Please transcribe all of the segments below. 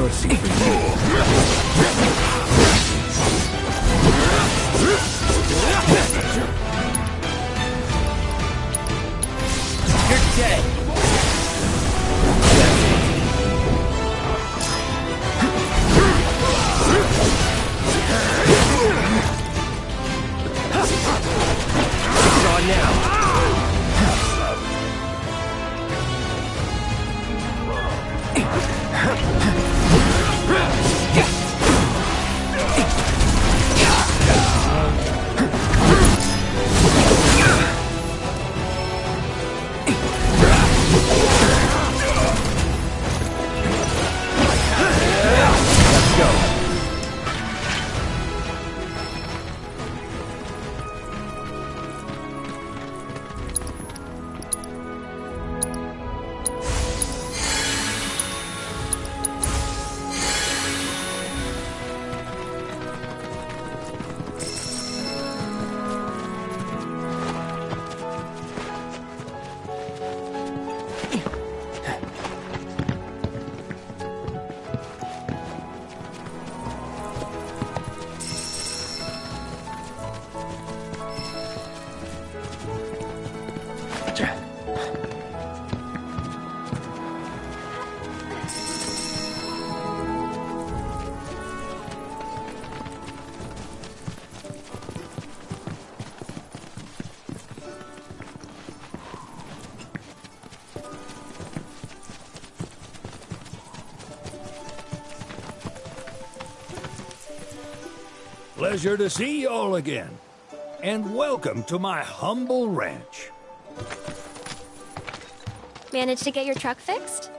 mercy for you. You're dead. It's on now. Pleasure to see y'all again, and welcome to my humble ranch. Managed to get your truck fixed?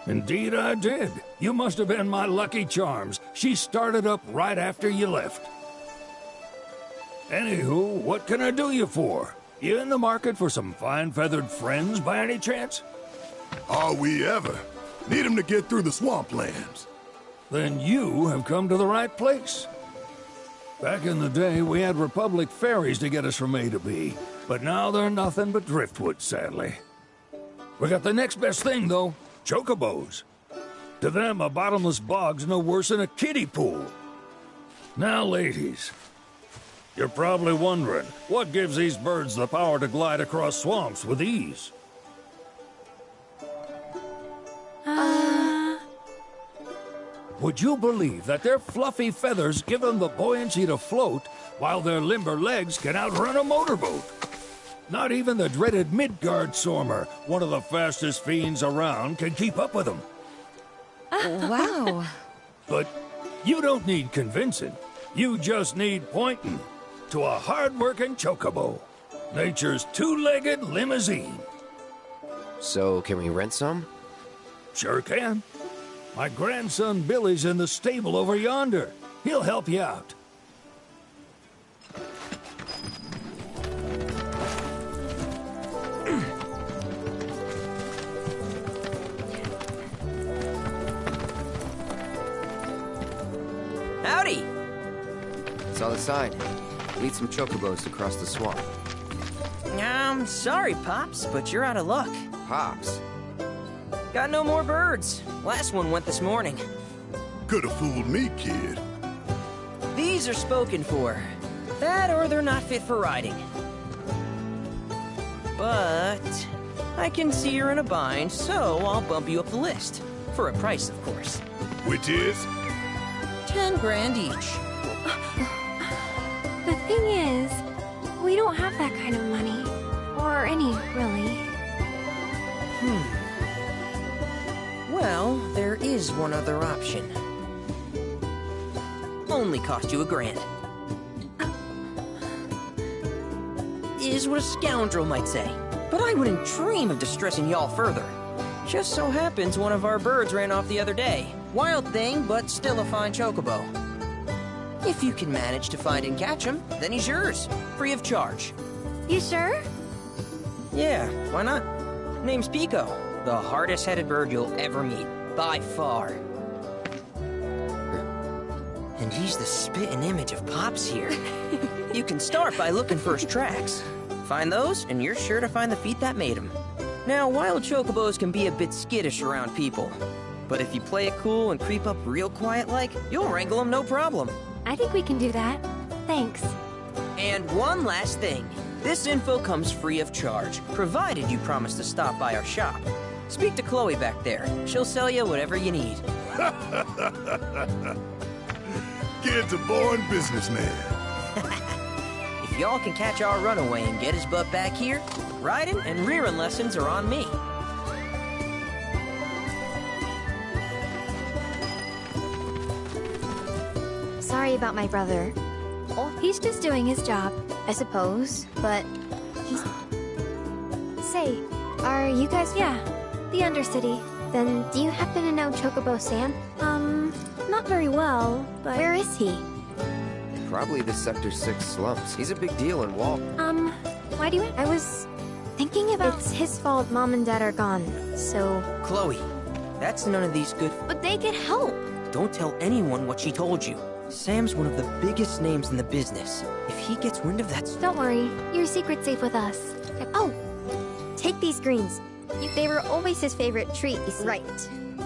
Indeed I did. You must have been my lucky charms. She started up right after you left. Anywho, what can I do you for? You in the market for some fine-feathered friends by any chance? Are we ever? Need 'em to get through the swamplands. Then you have come to the right place. Back in the day, we had Republic ferries to get us from A to B, but now they're nothing but driftwood, sadly. We got the next best thing, though, chocobos. To them, a bottomless bog's no worse than a kiddie pool. Now, ladies, you're probably wondering, what gives these birds the power to glide across swamps with ease? Would you believe that their fluffy feathers give them the buoyancy to float, while their limber legs can outrun a motorboat? Not even the dreaded Midgard Sormer, one of the fastest fiends around, can keep up with them. Wow. But you don't need convincing. You just need pointing to a hard-working chocobo. Nature's two-legged limousine. So, can we rent some? Sure can. My grandson Billy's in the stable over yonder. He'll help you out. Howdy! It's on the side. Lead some chocobos to cross the swamp. Sorry, Pops, but you're out of luck. Pops? Got no more birds. Last one went this morning. Could've fooled me, kid. These are spoken for. That or they're not fit for riding. But I can see you're in a bind, so I'll bump you up the list. For a price, of course. Which is? 10 grand each. The thing is, we don't have that kind of money. Or any, really. Well, there is one other option. Only cost you $1,000. Is what a scoundrel might say. But I wouldn't dream of distressing y'all further. Just so happens one of our birds ran off the other day. Wild thing, but still a fine chocobo. If you can manage to find and catch him, then he's yours, free of charge. You sure? Yeah, why not? Name's Pico, the hardest-headed bird you'll ever meet, by far. And he's the spitting image of Pops here. You can start by looking for his tracks. Find those, and you're sure to find the feet that made him. Now, wild chocobos can be a bit skittish around people, But if you play it cool and creep up real quiet like, you'll wrangle them no problem. I think we can do that. Thanks. And one last thing. This info comes free of charge, provided you promise to stop by our shop. Speak to Chloe back there. She'll sell you whatever you need. Kid's a born businessman. If y'all can catch our runaway and get his butt back here, riding and rearing lessons are on me. Sorry about my brother. Oh, he's just doing his job. I suppose, but he's... Say, are you guys... Yeah, the Undercity. Then do you happen to know Chocobo Sam? Not very well, but... Where is he? Probably the Sector 6 slums. He's a big deal in Wall. Why do you... I was thinking about... It's his fault Mom and Dad are gone, so... Chloe, that's none of these good... But they could help! Don't tell anyone what she told you. Sam's one of the biggest names in the business. If he gets wind of that... Don't worry, your secret's safe with us. Oh! Take these greens. They were always his favorite treat, right.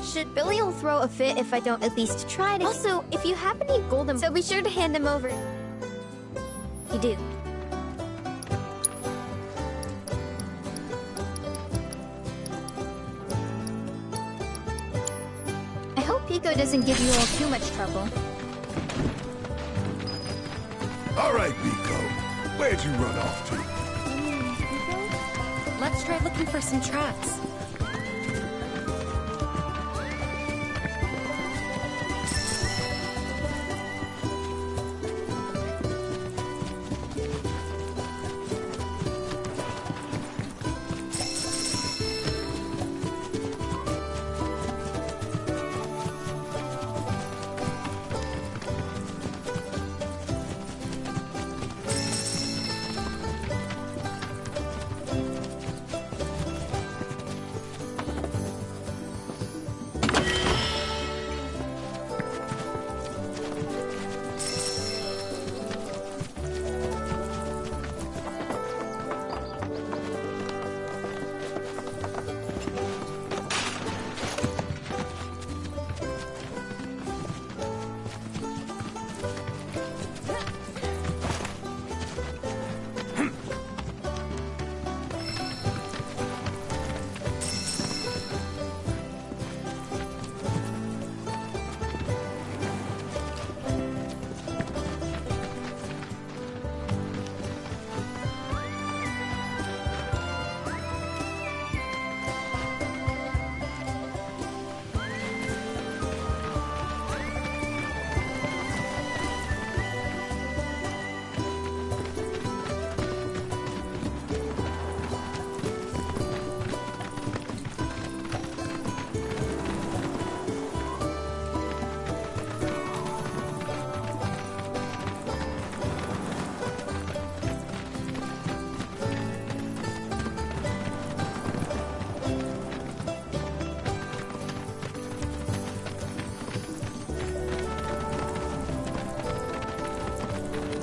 Should Billy'll throw a fit if I don't at least try to... Also, if you have any golden... So be sure to hand them over. You do. I hope Pico doesn't give you all too much trouble. All right, Pico. Where'd you run off to? Let's try looking for some traps.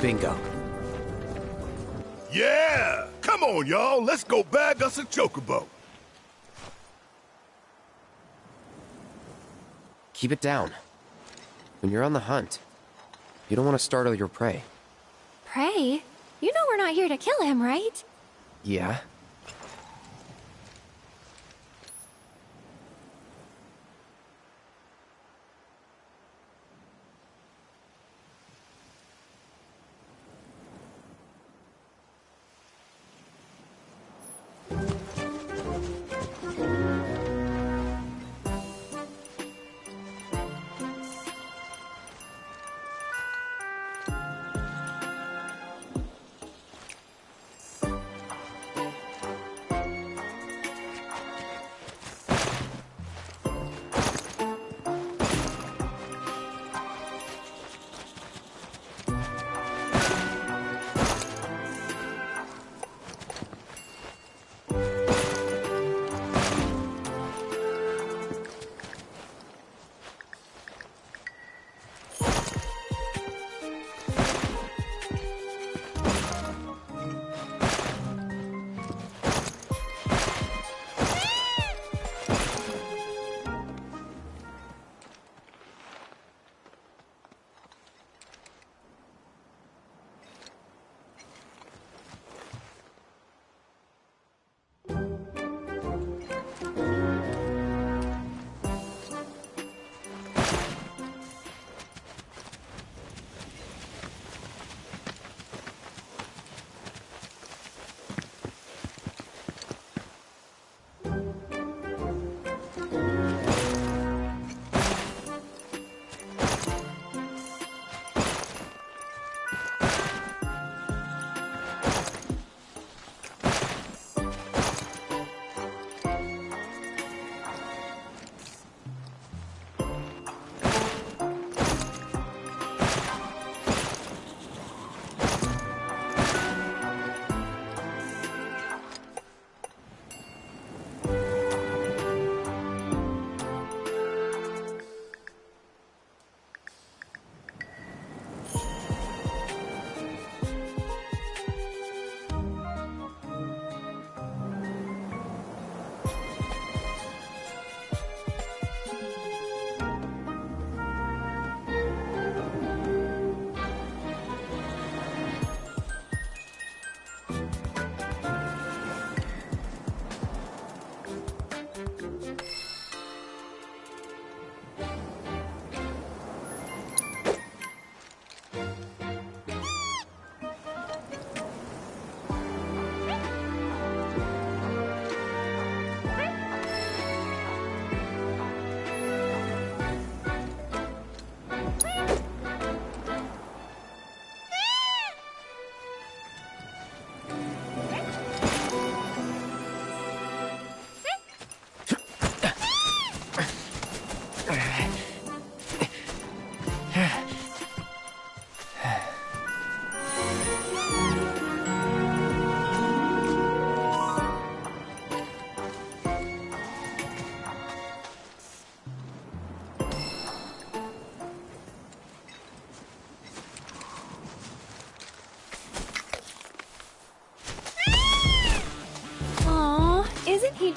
Bingo. Yeah! Come on, y'all. Let's go bag us a chocobo. Keep it down. When you're on the hunt, you don't want to startle your prey. Prey? You know we're not here to kill him, right? Yeah?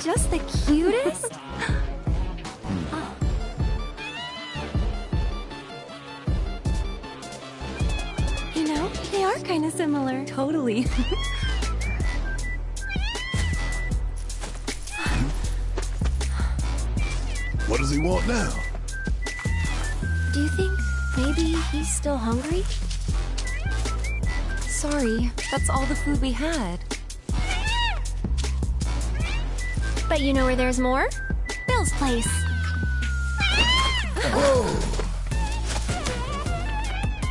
just the cutest? You know, they are kind of similar. Totally. What does he want now? Do you think maybe he's still hungry? Sorry, that's all the food we had. But you know where there's more? Bill's place.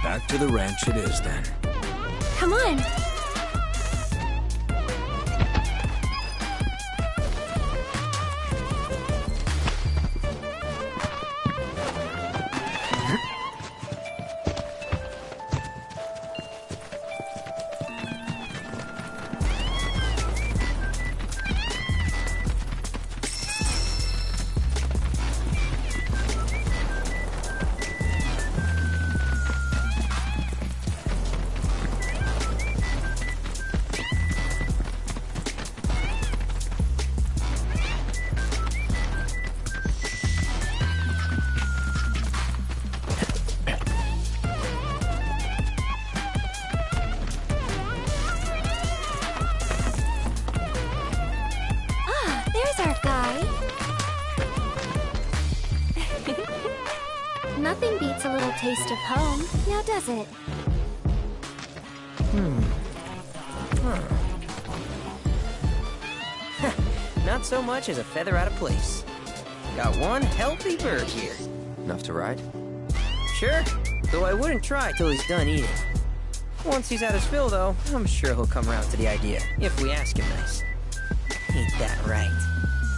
Back to the ranch it is then. Come on. Nothing beats a little taste of home, now does it? Not so much as a feather out of place. Got one healthy bird here. Enough to ride? Sure, though I wouldn't try till he's done eating. Once he's had his fill, though, I'm sure he'll come around to the idea, if we ask him nice. Ain't that right?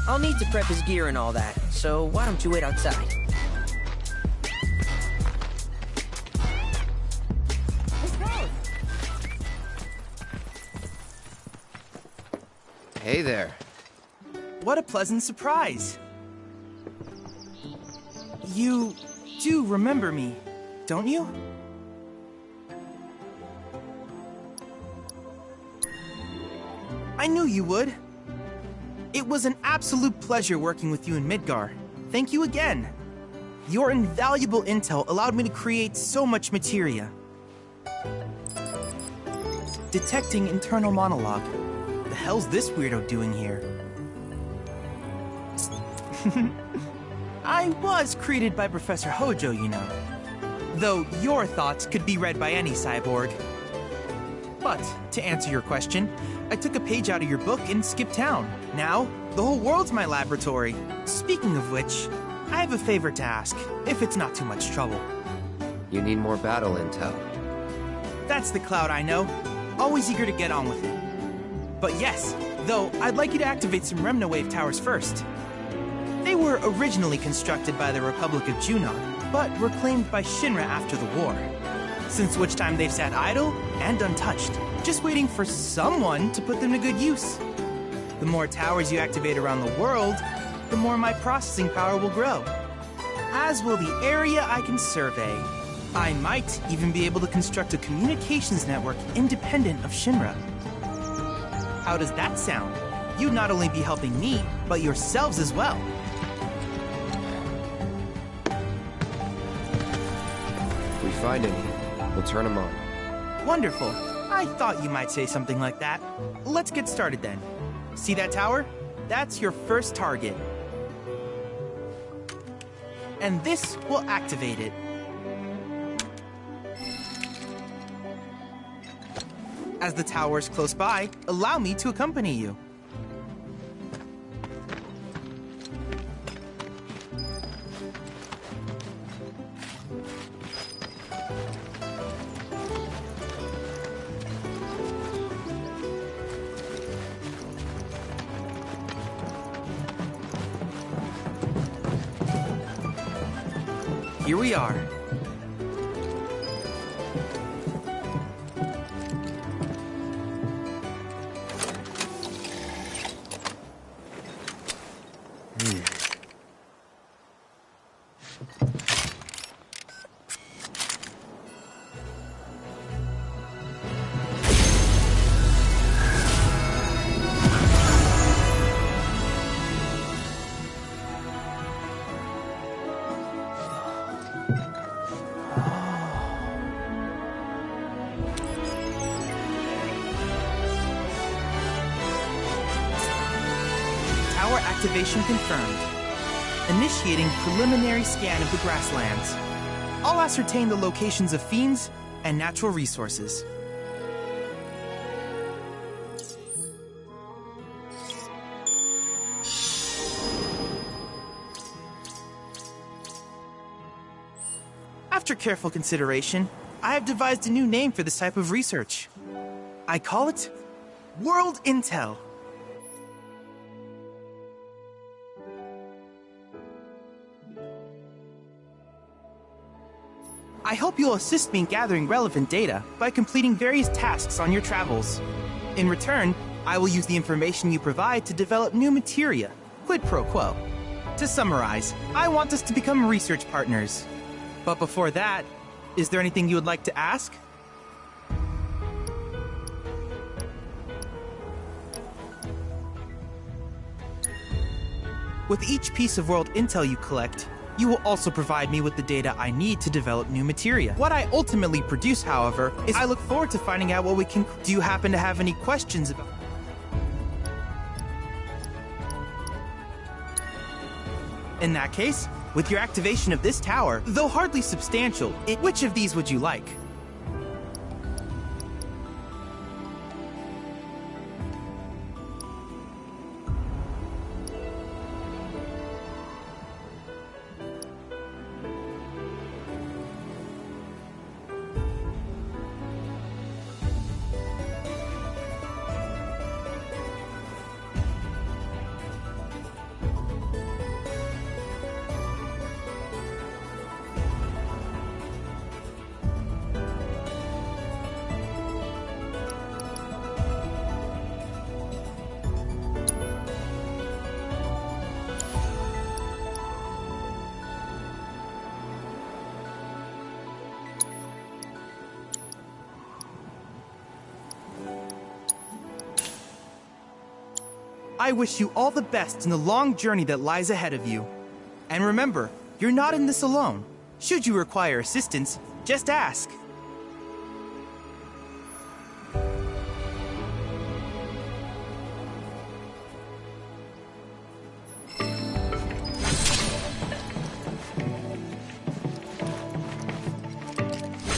I'll need to prep his gear and all that, so why don't you wait outside? Hey there. What a pleasant surprise. You do remember me, don't you? I knew you would. It was an absolute pleasure working with you in Midgar. Thank you again. Your invaluable intel allowed me to create so much materia. Detecting internal monologue. The hell's this weirdo doing here? I was created by Professor Hojo, you know. Though your thoughts could be read by any cyborg. But, to answer your question, I took a page out of your book and skipped town. Now, the whole world's my laboratory. Speaking of which, I have a favor to ask, if it's not too much trouble. You need more battle intel. That's the Cloud I know. Always eager to get on with it. But yes, though, I'd like you to activate some Remnawave towers first. They were originally constructed by the Republic of Junon, but were claimed by Shinra after the war. Since which time they've sat idle and untouched, just waiting for someone to put them to good use. The more towers you activate around the world, the more my processing power will grow. As will the area I can survey. I might even be able to construct a communications network independent of Shinra. How does that sound? You'd not only be helping me, but yourselves as well. If we find any, we'll turn them on. Wonderful. I thought you might say something like that. Let's get started then. See that tower? That's your first target. And this will activate it. As the tower is close by, allow me to accompany you. Here we are. Tower activation confirmed. Initiating preliminary scan of the grasslands. I'll ascertain the locations of fiends and natural resources. After careful consideration, I have devised a new name for this type of research. I call it World Intel. I hope you'll assist me in gathering relevant data by completing various tasks on your travels. In return, I will use the information you provide to develop new materia, quid pro quo. To summarize, I want us to become research partners. But before that, is there anything you would like to ask? With each piece of world intel you collect, you will also provide me with the data I need to develop new materia. What I ultimately produce, however, is I look forward to finding out what we can... Do you happen to have any questions about... In that case, with your activation of this tower, though hardly substantial, which of these would you like? I wish you all the best in the long journey that lies ahead of you. And remember, you're not in this alone. Should you require assistance, just ask.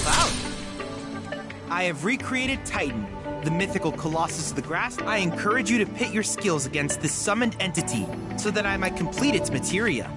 Cloud! I have recreated Titan, the mythical colossus of the grass. I encourage you to pit your skills against this summoned entity so that I might complete its materia.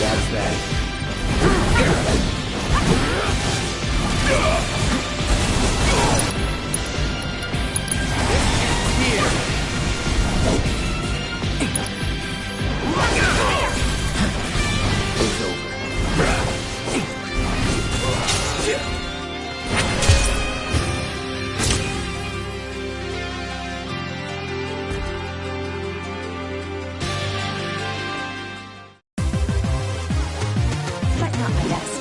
That's that. It's over. But not my best.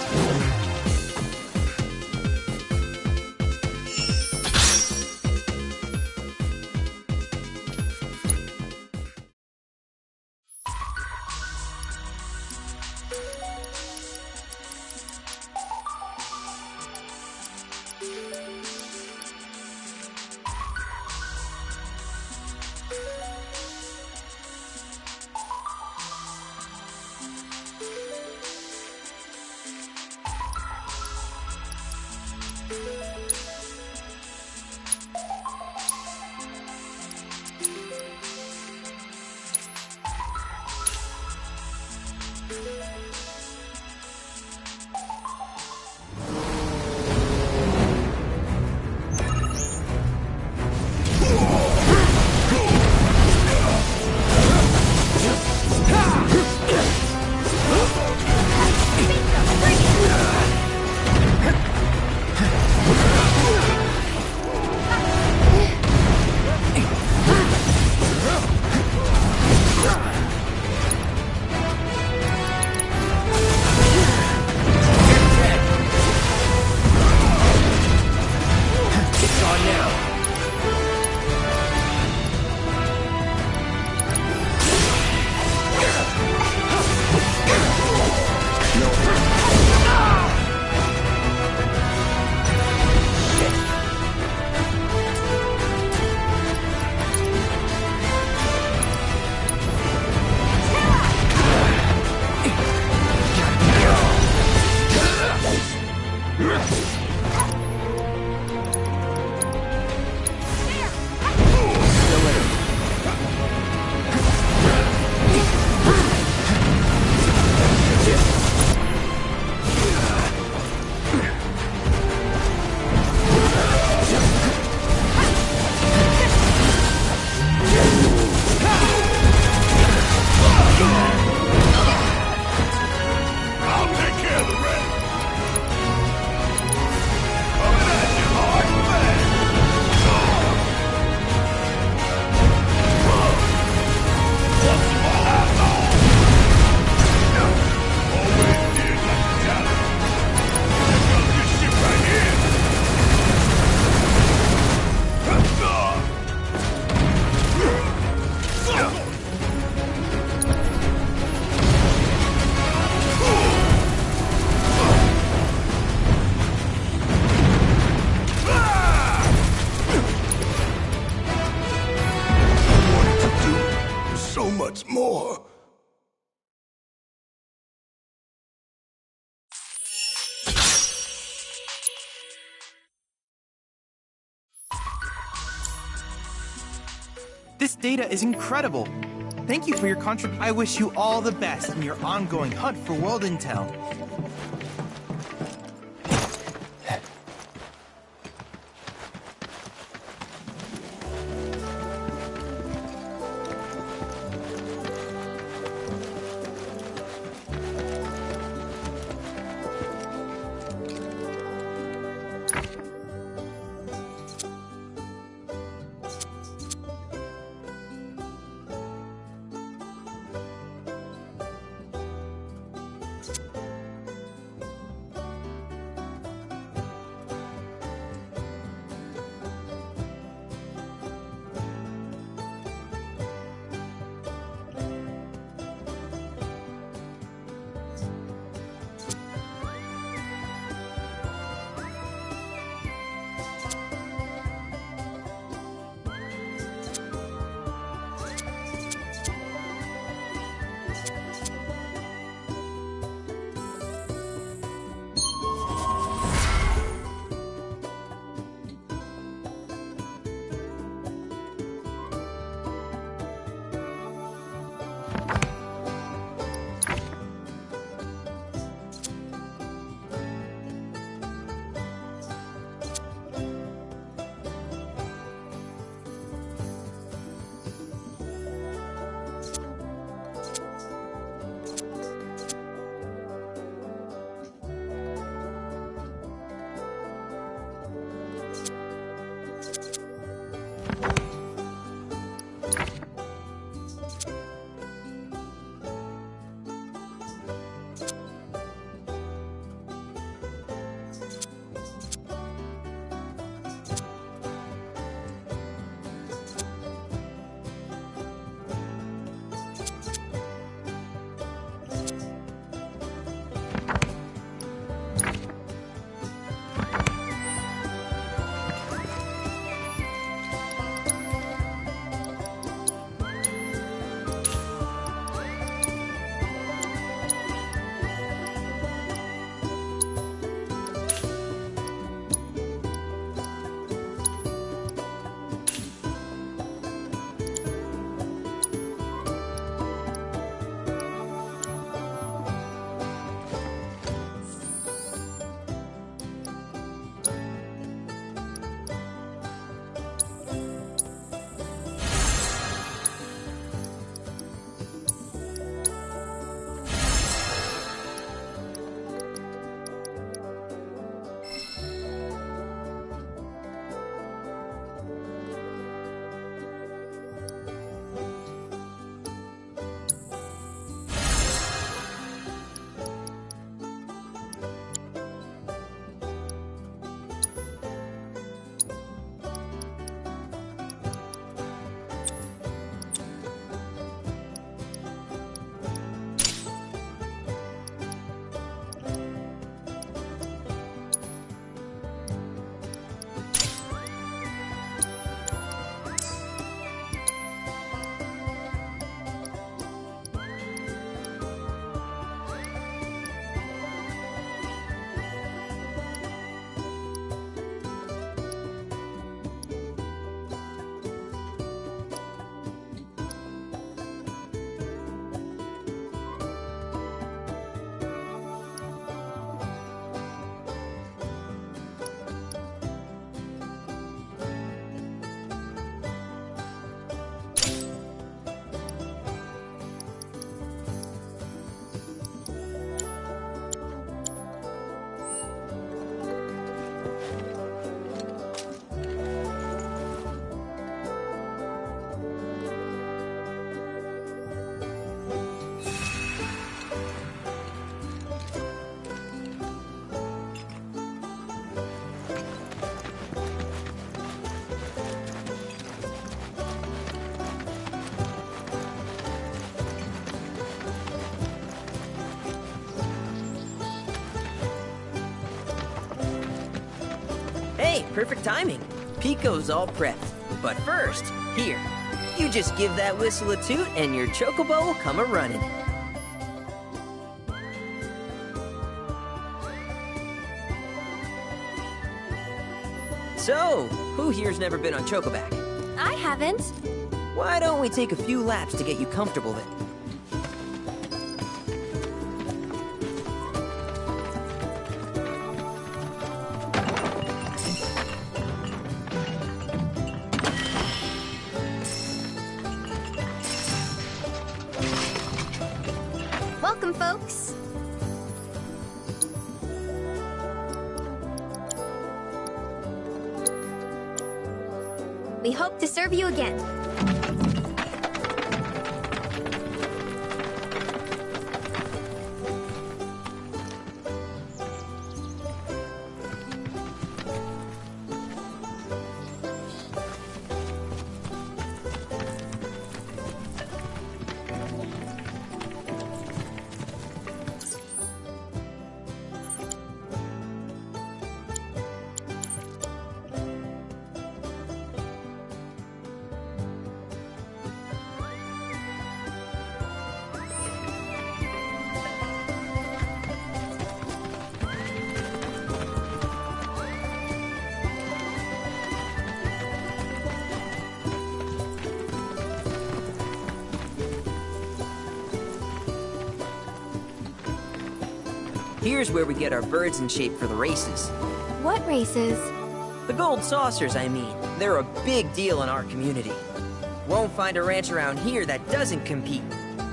much more. This data is incredible. Thank you for your contribution. I wish you all the best in your ongoing hunt for world intel. perfect timing. Pico's all prepped. But first, here, you just give that whistle a toot and your chocobo will come a-running. So, who here's never been on Chocoback? I haven't. Why don't we take a few laps to get you comfortable then? Welcome, folks. We hope to serve you again. Here's where we get our birds in shape for the races. What races? The gold saucers, I mean. They're a big deal in our community. Won't find a ranch around here that doesn't compete.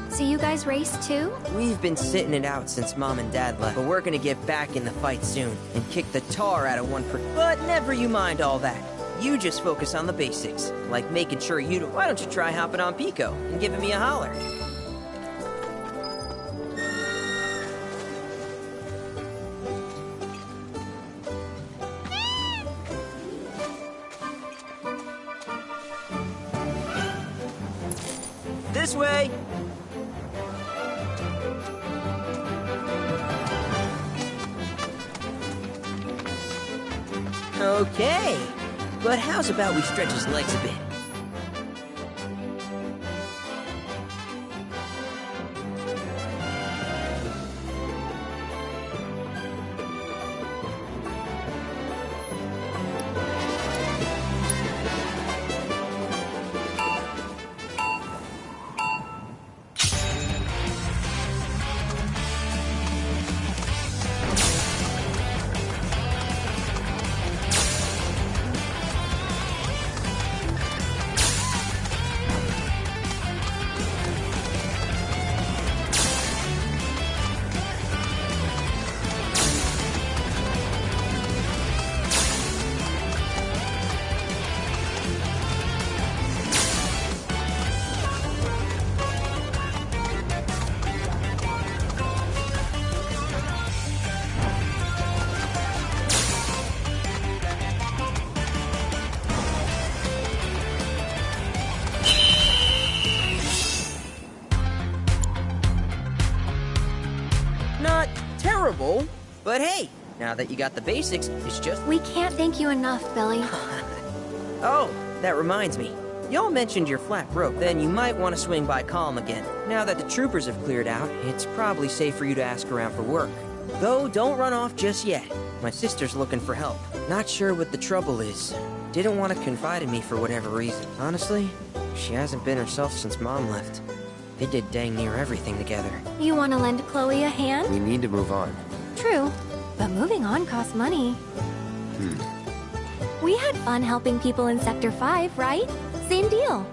So you guys race too? We've been sitting it out since Mom and Dad left, but we're gonna get back in the fight soon and kick the tar out of one per... But never you mind all that. You just focus on the basics, like making sure you don't... Why don't you try hopping on Pico and giving me a holler? This way! Okay, but how's about we stretch his legs a bit? Not terrible, but hey, now that you got the basics, it's just... We can't thank you enough, Billy. Oh, that reminds me. Y'all mentioned your flat broke, then you might want to swing by Calm again. Now that the troopers have cleared out, it's probably safe for you to ask around for work. Though, don't run off just yet. My sister's looking for help. Not sure what the trouble is. Didn't want to confide in me for whatever reason. Honestly, she hasn't been herself since Mom left. They did dang near everything together. You want to lend Chloe a hand? We need to move on. True, but moving on costs money. We had fun helping people in Sector 5, right? Same deal.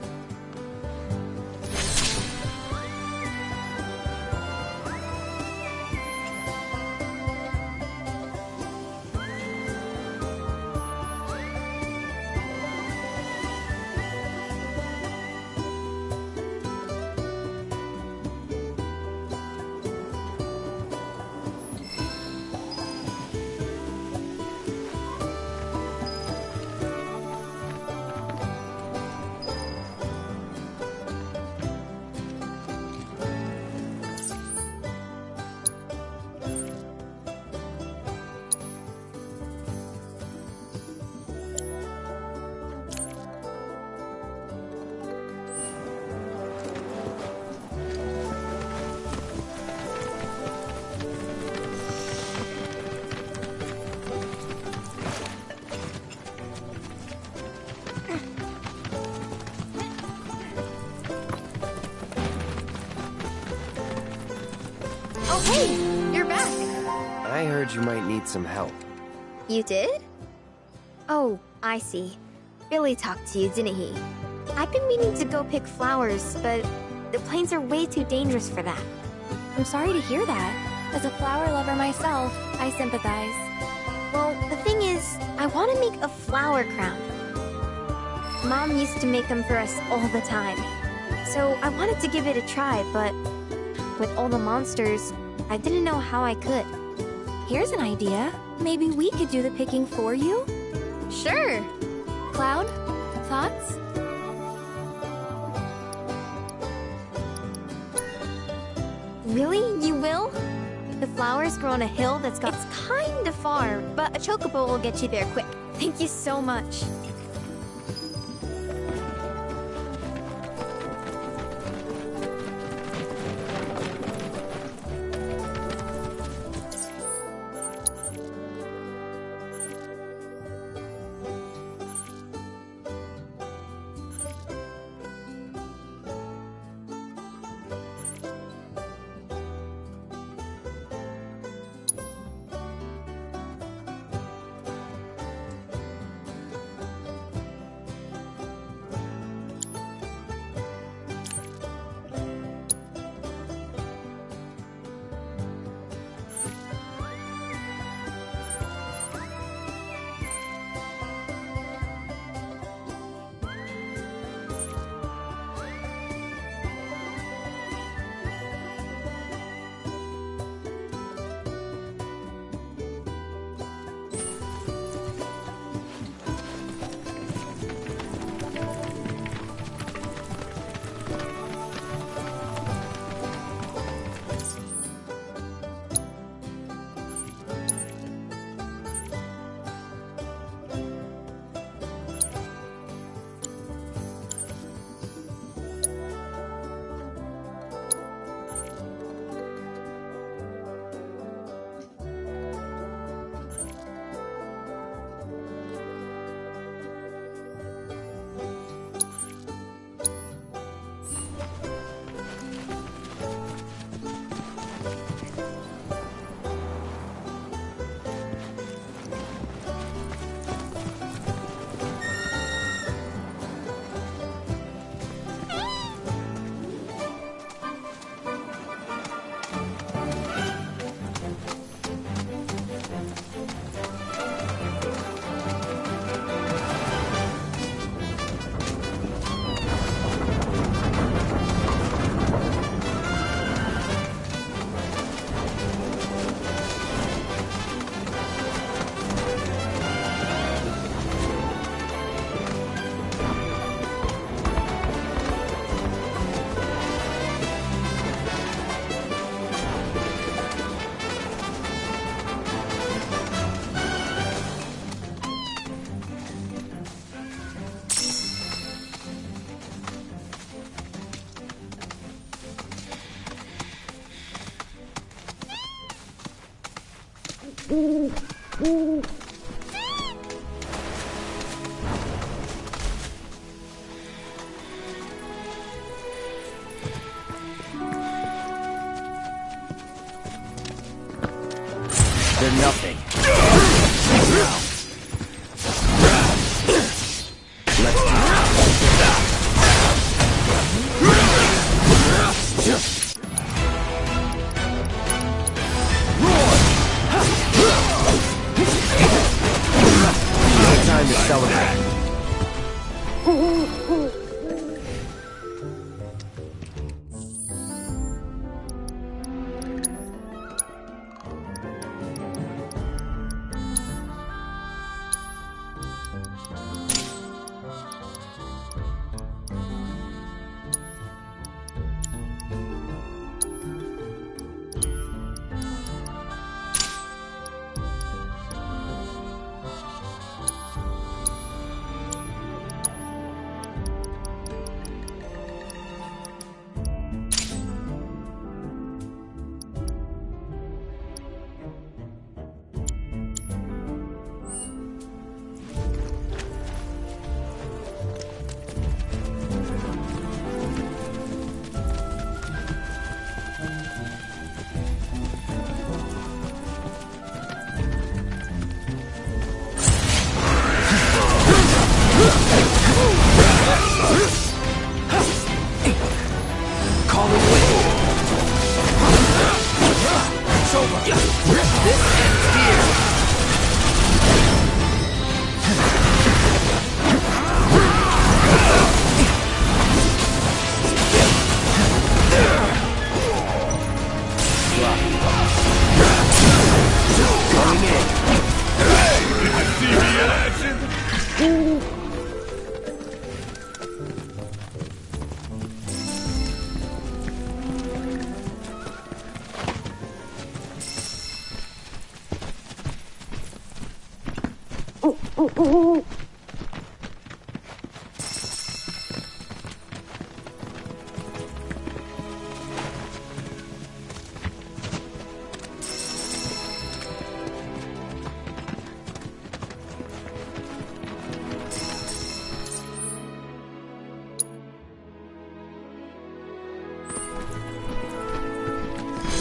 Hey, you're back. I heard you might need some help. You did? Oh, I see. Billy talked to you, didn't he? I've been meaning to go pick flowers, but the plains are way too dangerous for that. I'm sorry to hear that. As a flower lover myself, I sympathize. Well, the thing is, I want to make a flower crown. Mom used to make them for us all the time. So I wanted to give it a try, but with all the monsters, I didn't know how I could. Here's an idea. Maybe we could do the picking for you? Sure. Cloud, thoughts? Really? You will? The flowers grow on a hill that's got... It's kinda far, but a chocobo will get you there quick. Thank you so much. They're nothing. No time to celebrate.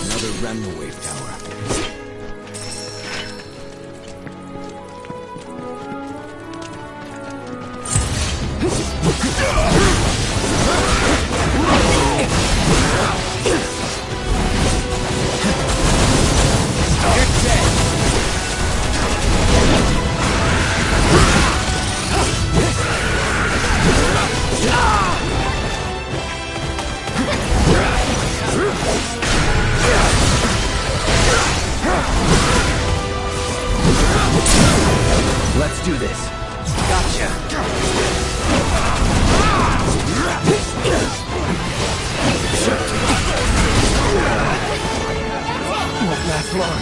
Another Remnant Wave Tower. Let's do this. Gotcha. Won't last long.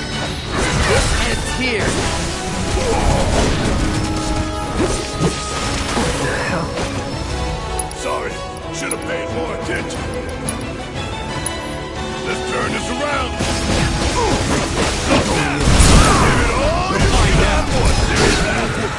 It's here. What the hell? Sorry, should have paid more attention. Let's turn this around. Give it all you got for a serious athlete.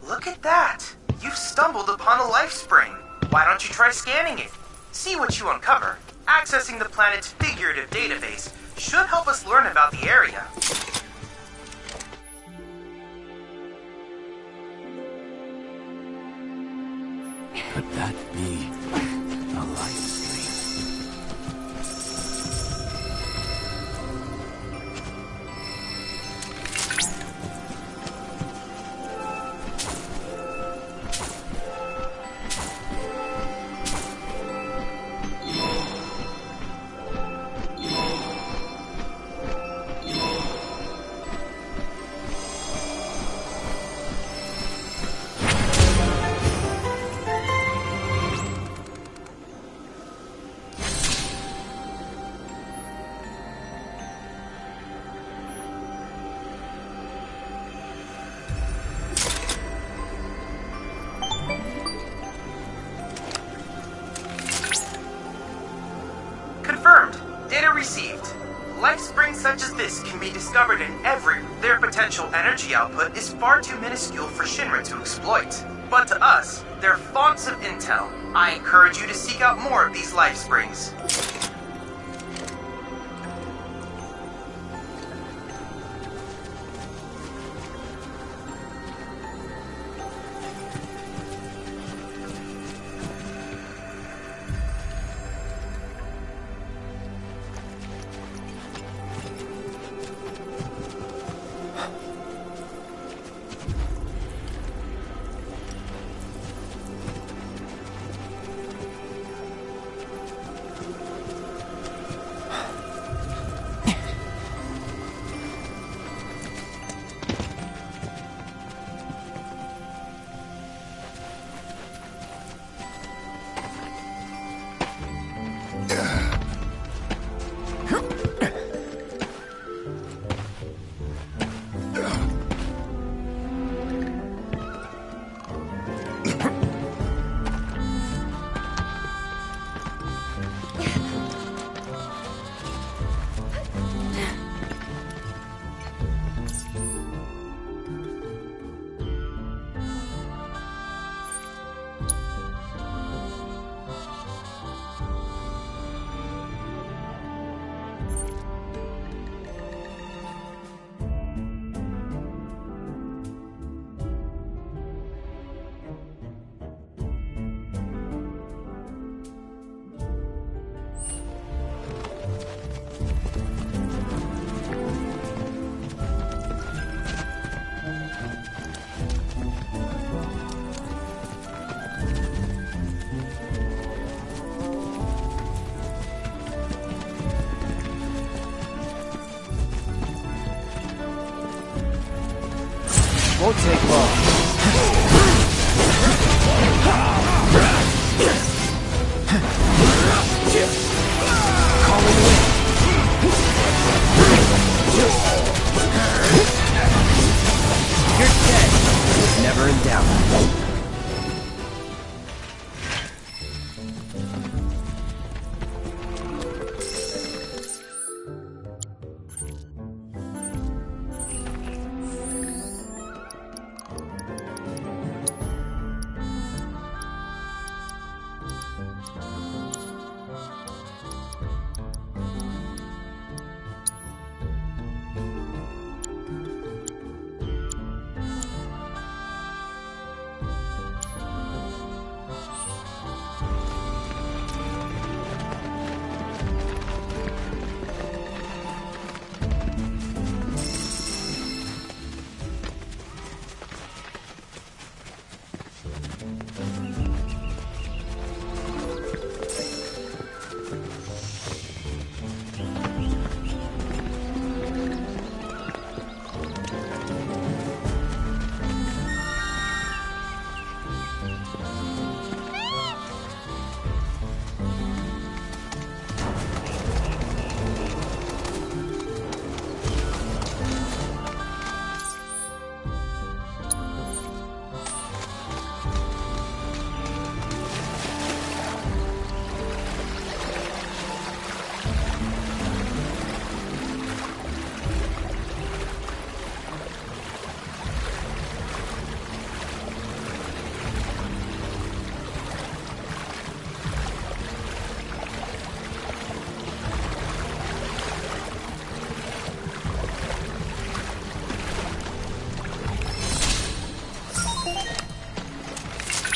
Look at that! You've stumbled upon a life spring. Why don't you try scanning it? See what you uncover. Accessing the planet's figurative database should help us learn about the area. Could that be a life stream? received. Life springs such as this can be discovered in every. Their potential energy output is far too minuscule for Shinra to exploit. But to us, they're fonts of intel. I encourage you to seek out more of these life springs. Won't take long. You're dead. Never in doubt.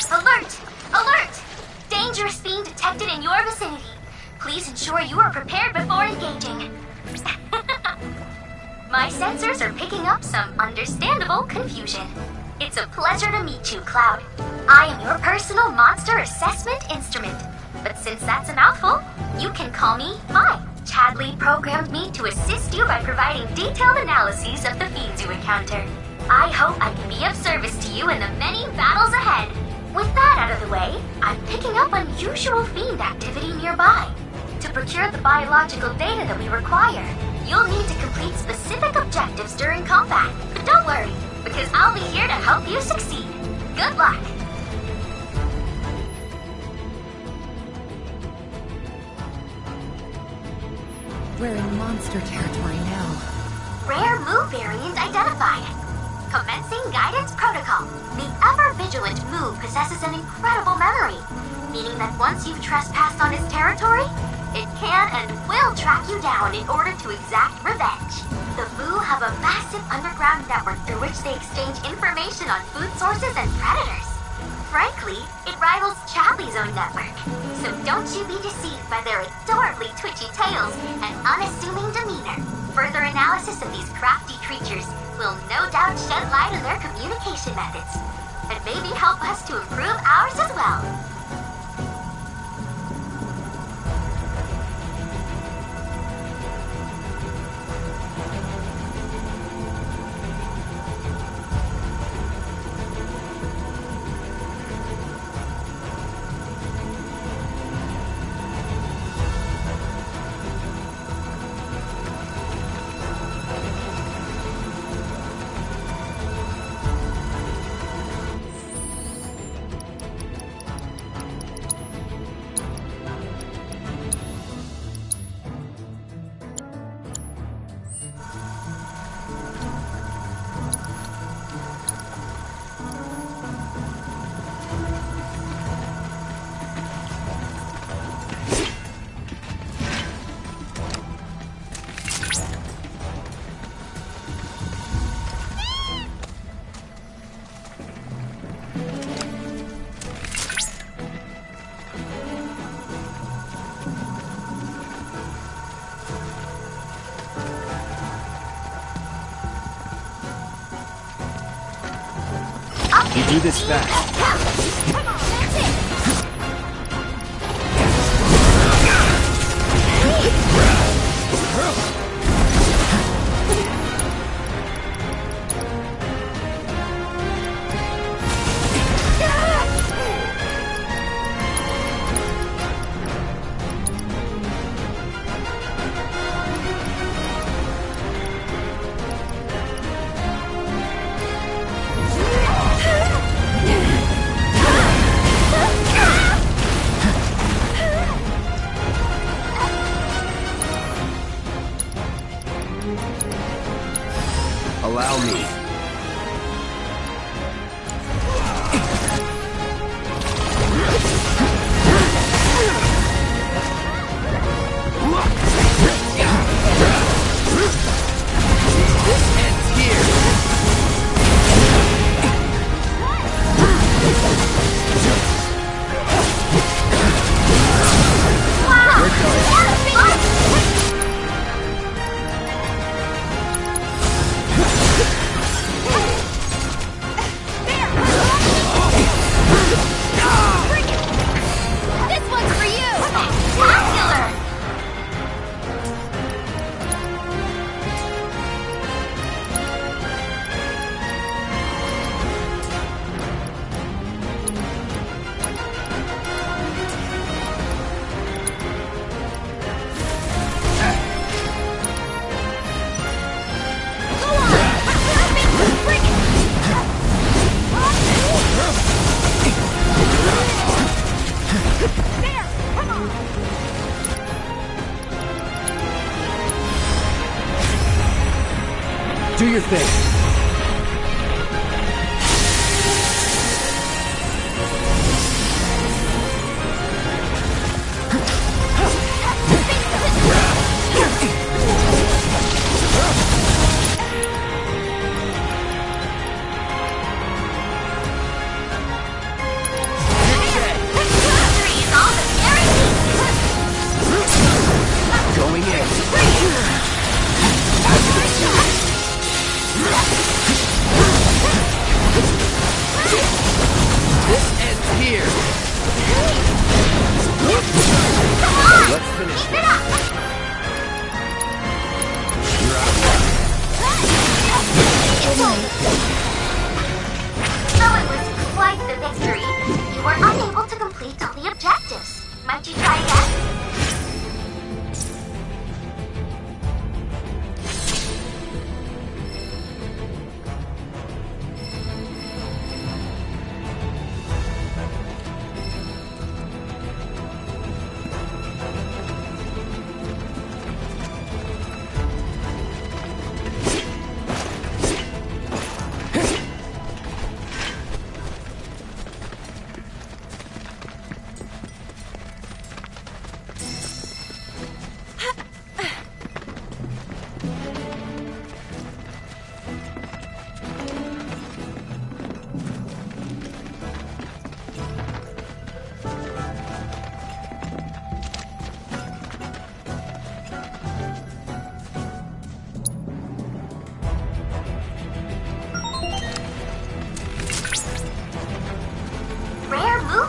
Alert! Alert! Dangerous being detected in your vicinity. Please ensure you are prepared before engaging. My sensors are picking up some understandable confusion. It's a pleasure to meet you, Cloud. I am your personal monster assessment instrument. But since that's a mouthful, you can call me Mai. Chadley programmed me to assist you by providing detailed analyses of the fiends you encounter. I hope I can be of service to you in the many battles ahead. With that out of the way, I'm picking up unusual fiend activity nearby. To procure the biological data that we require, you'll need to complete specific objectives during combat. But don't worry, because I'll be here to help you succeed. Good luck! We're in monster territory now. Rare Moo variant identified. Commencing guidance protocol. The ever-vigilant Moo possesses an incredible memory, meaning that once you've trespassed on its territory, it can and will track you down in order to exact revenge. The Moo have a massive underground network through which they exchange information on food sources and predators. Frankly, it rivals Chadley's own network. So don't you be deceived by their adorably twitchy tails and unassuming demeanor. Further analysis of these crafty creatures will no doubt shed light on their communication methods, and maybe help us to improve ours as well. You do this fast. Come on, that's it! Allow me. This ends here. This one's for you! Spectacular! Do your thing. Victory is all but guaranteed! Going in. This ends here. Come on! Let's finish Keep this. it up! Though it was quite the victory, you were unable to complete all the objectives. Might you try again?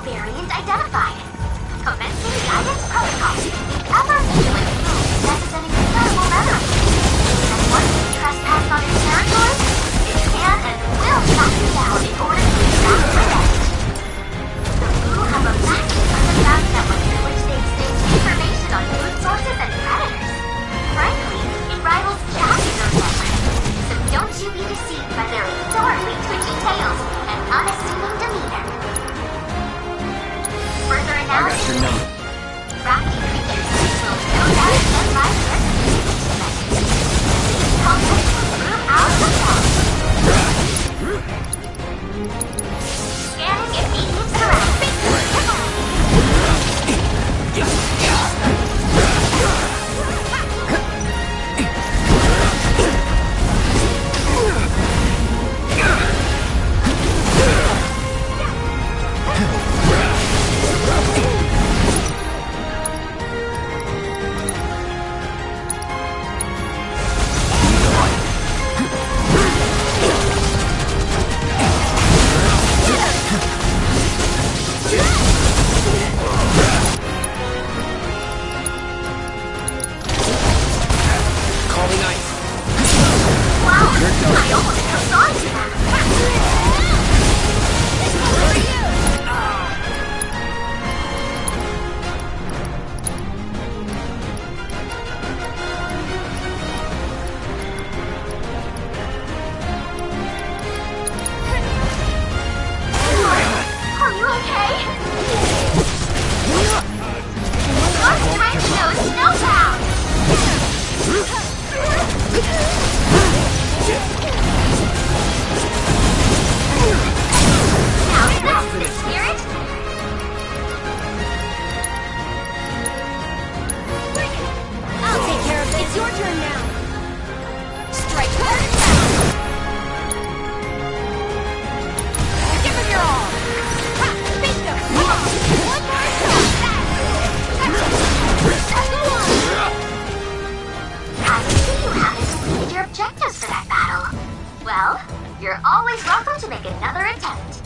variant identified. Commencing guidance protocol. Ever-vigilant Blue possesses an incredible memory. And once you trespass on its territory, it can and will track you down in order to exact revenge. The Blue have a massive underground network through which they exchange information on food sources and predators. Frankly, it rivals cat in those networks. So don't you be deceived by their adorably twitchy tails and unassuming demeanor. Further I got analysis. your number. Crafty creatures will no doubt send my communication message. These conflicts will prove out themselves. Scanning immediate surroundings. Calling ice. Wow, I almost held on to that. Are you okay? Your strength knows no bounds. Now that's the spirit. I'll take care of it. It's your turn now. Strike hard. Give him your all. Ha! Bingo! One more shot. I see you haven't completed your objectives for that battle. Well, you're always welcome to make another attempt.